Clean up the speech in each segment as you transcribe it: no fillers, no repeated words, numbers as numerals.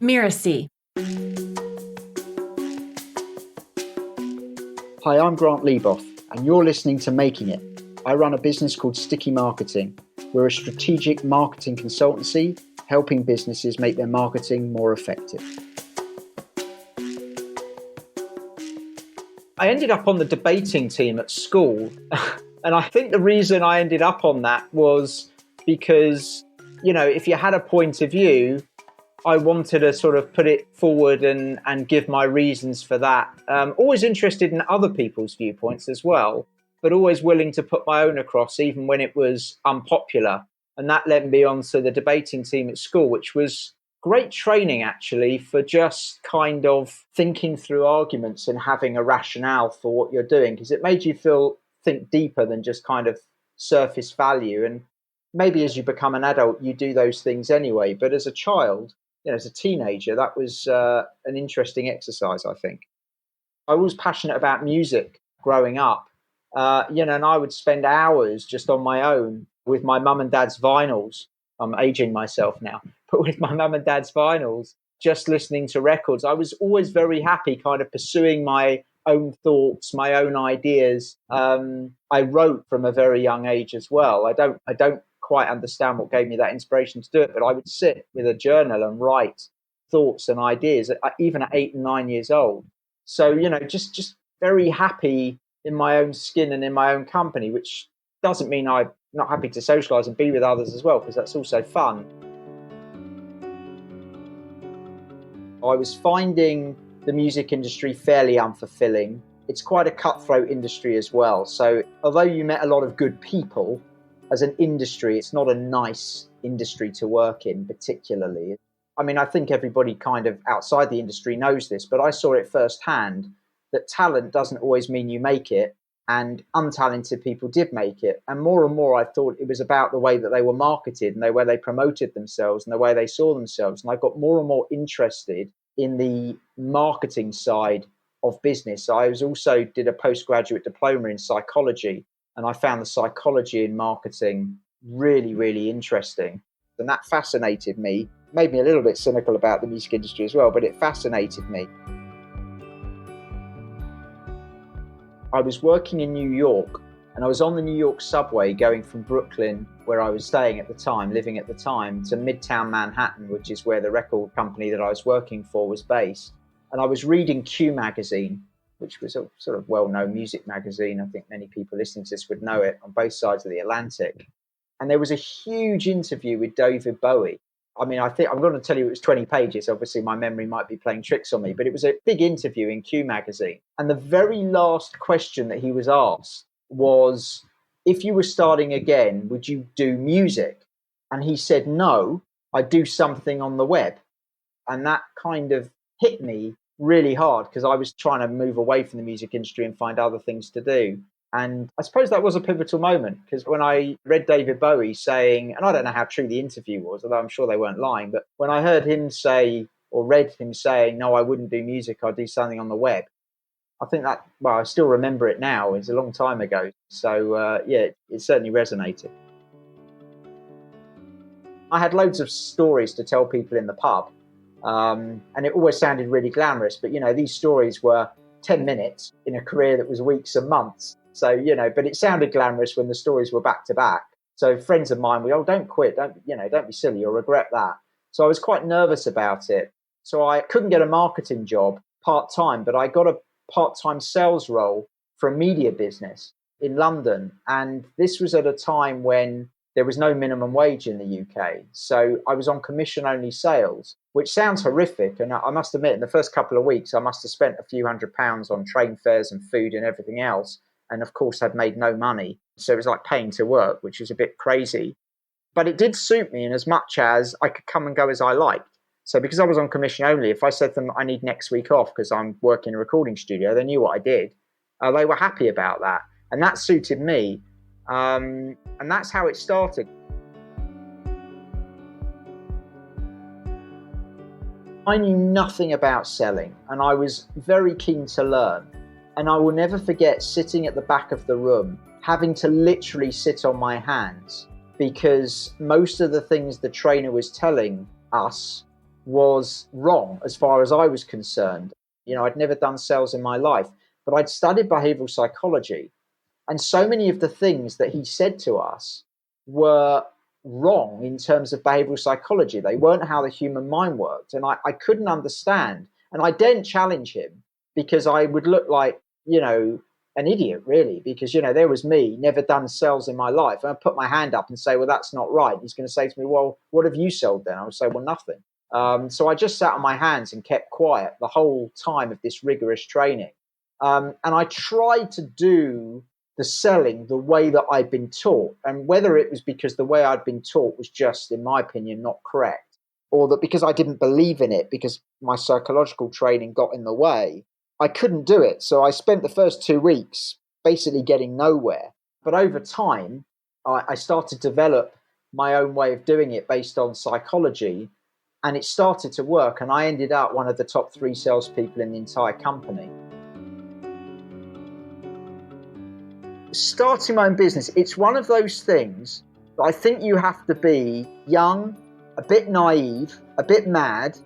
Mirasee. Hi, I'm Leboff, and you're listening to Making It. I run a business called Sticky Marketing. We're a strategic marketing consultancy helping businesses make their marketing more effective. I ended up on the debating team at school, and I think the reason I ended up on that was because, if you had a point of view, I wanted to sort of put it forward and give my reasons for that. Always interested in other people's viewpoints as well, but always willing to put my own across, even when it was unpopular. And that led me on to the debating team at school, which was great training, actually, for just kind of thinking through arguments and having a rationale for what you're doing, because it made you think deeper than just kind of surface value. And maybe as you become an adult, you do those things anyway. But as a child, as a teenager, that was an interesting exercise, I think. I was passionate about music growing up, and I would spend hours just on my own with my mum and dad's vinyls. I'm aging myself now, but with my mum and dad's vinyls, just listening to records. I was always very happy kind of pursuing my own thoughts, my own ideas. I wrote from a very young age as well. I don't quite understand what gave me that inspiration to do it, but I would sit with a journal and write thoughts and ideas, even at 8 and 9 years old. So, just very happy in my own skin and in my own company, which doesn't mean I'm not happy to socialize and be with others as well, because that's also fun. I was finding the music industry fairly unfulfilling. It's quite a cutthroat industry as well. So although you met a lot of good people, as an industry, it's not a nice industry to work in particularly. I mean, I think everybody kind of outside the industry knows this, but I saw it firsthand that talent doesn't always mean you make it, and untalented people did make it. And more I thought it was about the way that they were marketed and the way they promoted themselves and the way they saw themselves. And I got more and more interested in the marketing side of business. I also did a postgraduate diploma in psychology, and I found the psychology in marketing really, really interesting. And that fascinated me, made me a little bit cynical about the music industry as well, but it fascinated me. I was working in New York, and I was on the New York subway going from Brooklyn, where I was staying at the time, living at the time, to Midtown Manhattan, which is where the record company that I was working for was based. And I was reading Q magazine, which was a sort of well-known music magazine. I think many people listening to this would know it, on both sides of the Atlantic. And there was a huge interview with David Bowie. I mean, I think I'm going to tell you it was 20 pages. Obviously, my memory might be playing tricks on me, but it was a big interview in Q magazine. And the very last question that he was asked was, if you were starting again, would you do music? And he said, no, I'd do something on the web. And that kind of hit me really hard, because I was trying to move away from the music industry and find other things to do. And I suppose that was a pivotal moment, because when I read David Bowie saying, and I don't know how true the interview was, although I'm sure they weren't lying, but when I heard him say, or read him saying, no, I wouldn't do music, I'd do something on the web, I think that, well, I still remember it now. It's a long time ago. So, it certainly resonated. I had loads of stories to tell people in the pub. And it always sounded really glamorous, but these stories were 10 minutes in a career that was weeks and months. So, but it sounded glamorous when the stories were back to back. So friends of mine were, don't quit, don't be silly, you'll regret that. So I was quite nervous about it. So I couldn't get a marketing job part-time, but I got a part-time sales role for a media business in London. And this was at a time when there was no minimum wage in the UK. So I was on commission-only sales, which sounds horrific. And I must admit, in the first couple of weeks, I must have spent a few £100s on train fares and food and everything else. And of course, I'd made no money. So it was like paying to work, which was a bit crazy. But it did suit me in as much as I could come and go as I liked. So because I was on commission only, if I said to them, I need next week off because I'm working in a recording studio, they knew what I did. They were happy about that. And that suited me. And that's how it started. I knew nothing about selling, and I was very keen to learn. And I will never forget sitting at the back of the room, having to literally sit on my hands, because most of the things the trainer was telling us was wrong as far as I was concerned. I'd never done sales in my life, but I'd studied behavioral psychology. And so many of the things that he said to us were wrong in terms of behavioral psychology. They weren't how the human mind worked. And I couldn't understand. And I daren't challenge him because I would look like, an idiot, really, because, there was me, never done sales in my life. And I put my hand up and say, well, that's not right. He's going to say to me, well, what have you sold then? I would say, well, nothing. So I just sat on my hands and kept quiet the whole time of this rigorous training. And I tried to do the selling the way that I'd been taught. And whether it was because the way I'd been taught was just, in my opinion, not correct, or that because I didn't believe in it, because my psychological training got in the way, I couldn't do it. So I spent the first 2 weeks basically getting nowhere. But over time, I started to develop my own way of doing it based on psychology, and it started to work. And I ended up one of the top 3 salespeople in the entire company. Starting my own business, it's one of those things that I think you have to be young, a bit naive, a bit mad.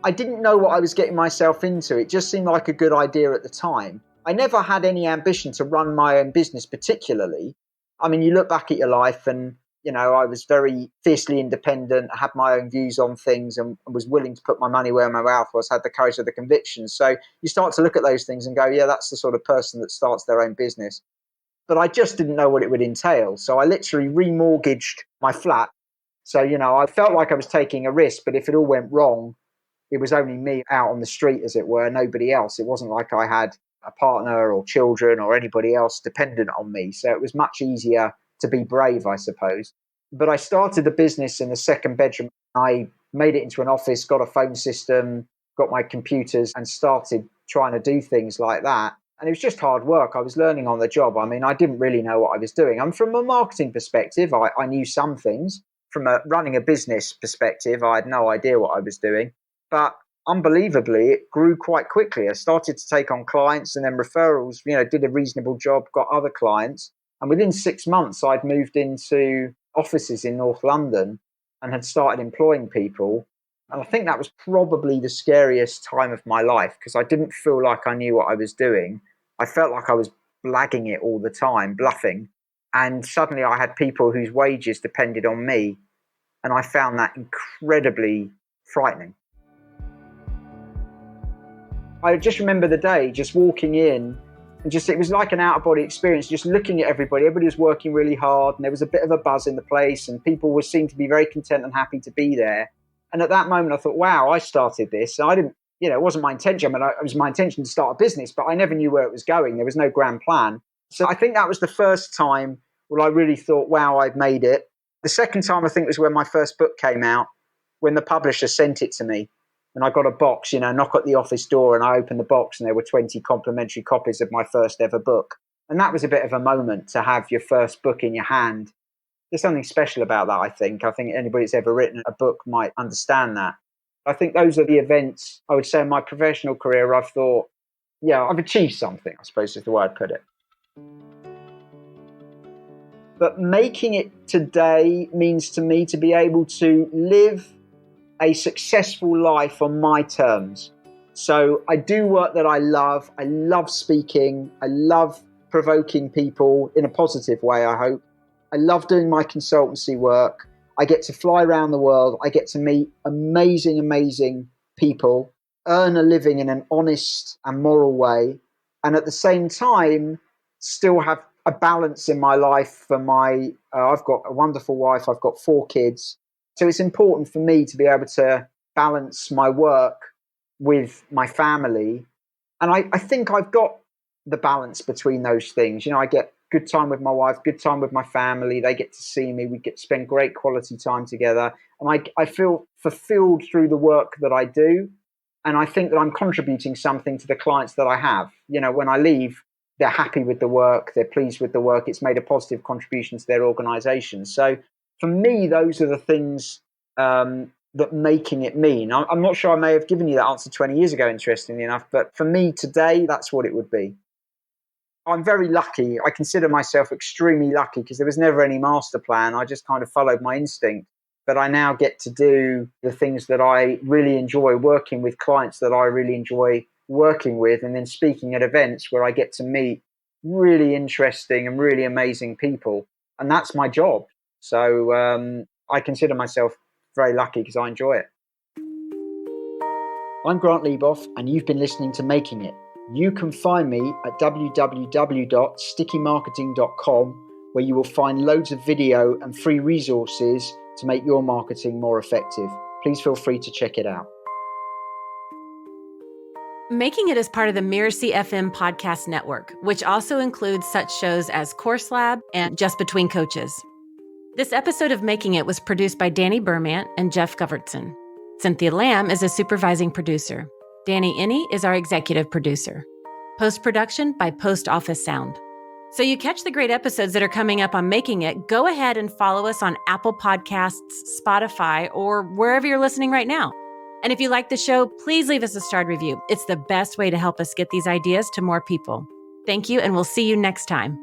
I didn't know what I was getting myself into. It just seemed like a good idea at the time. I never had any ambition to run my own business particularly. I mean, you look back at your life and, I was very fiercely independent, I had my own views on things and was willing to put my money where my mouth was, had the courage of the convictions. So you start to look at those things and go, yeah, that's the sort of person that starts their own business. But I just didn't know what it would entail. So I literally remortgaged my flat. So, I felt like I was taking a risk, but if it all went wrong, it was only me out on the street, as it were, nobody else. It wasn't like I had a partner or children or anybody else dependent on me. So it was much easier to be brave, I suppose. But I started the business in the second bedroom. I made it into an office, got a phone system, got my computers and started trying to do things like that. And it was just hard work. I was learning on the job. I mean, I didn't really know what I was doing. And from a marketing perspective, I knew some things. From a running a business perspective, I had no idea what I was doing. But unbelievably, it grew quite quickly. I started to take on clients and then referrals, did a reasonable job, got other clients. And within 6 months, I'd moved into offices in North London and had started employing people. And I think that was probably the scariest time of my life because I didn't feel like I knew what I was doing. I felt like I was blagging it all the time, bluffing. And suddenly I had people whose wages depended on me. And I found that incredibly frightening. I just remember the day just walking in and it was like an out-of-body experience, just looking at everybody. Everybody was working really hard and there was a bit of a buzz in the place and people seemed to be very content and happy to be there. And at that moment, I thought, wow, I started this. I didn't, it wasn't my intention. I mean, it was my intention to start a business, but I never knew where it was going. There was no grand plan. So I think that was the first time where I really thought, wow, I've made it. The second time, I think, was when my first book came out, when the publisher sent it to me. And I got a box, knock at the office door, and I opened the box and there were 20 complimentary copies of my first ever book. And that was a bit of a moment to have your first book in your hand. There's something special about that, I think. I think anybody that's ever written a book might understand that. I think those are the events, I would say, in my professional career, I've thought, yeah, I've achieved something, I suppose is the way I'd put it. But making it today means to me to be able to live a successful life on my terms. So I do work that I love. I love speaking. I love provoking people in a positive way, I hope. I love doing my consultancy work. I get to fly around the world. I get to meet amazing, amazing people, earn a living in an honest and moral way, and at the same time, still have a balance in my life for I've got a wonderful wife. I've got 4 kids. So it's important for me to be able to balance my work with my family. And I think I've got the balance between those things. I get good time with my wife, good time with my family. They get to see me. We get to spend great quality time together. And I feel fulfilled through the work that I do. And I think that I'm contributing something to the clients that I have. When I leave, they're happy with the work. They're pleased with the work. It's made a positive contribution to their organization. So for me, those are the things that making it mean. I'm not sure I may have given you that answer 20 years ago, interestingly enough. But for me today, that's what it would be. I'm very lucky. I consider myself extremely lucky because there was never any master plan. I just kind of followed my instinct. but I now get to do the things that I really enjoy, working with clients that I really enjoy working with, and then speaking at events where I get to meet really interesting and really amazing people. And that's my job. So I consider myself very lucky because I enjoy it. I'm Grant Leboff, and you've been listening to Making It. You can find me at www.stickymarketing.com, where you will find loads of video and free resources to make your marketing more effective. Please feel free to check it out. Making It is part of the Mirasee FM podcast network, which also includes such shows as Course Lab and Just Between Coaches. This episode of Making It was produced by Danny Bermant and Geoff Govertsen. Cynthia Lamb is a supervising producer. Danny Inney is our executive producer. Post-production by Post Office Sound. So you catch the great episodes that are coming up on Making It, go ahead and follow us on Apple Podcasts, Spotify, or wherever you're listening right now. And if you like the show, please leave us a starred review. It's the best way to help us get these ideas to more people. Thank you, and we'll see you next time.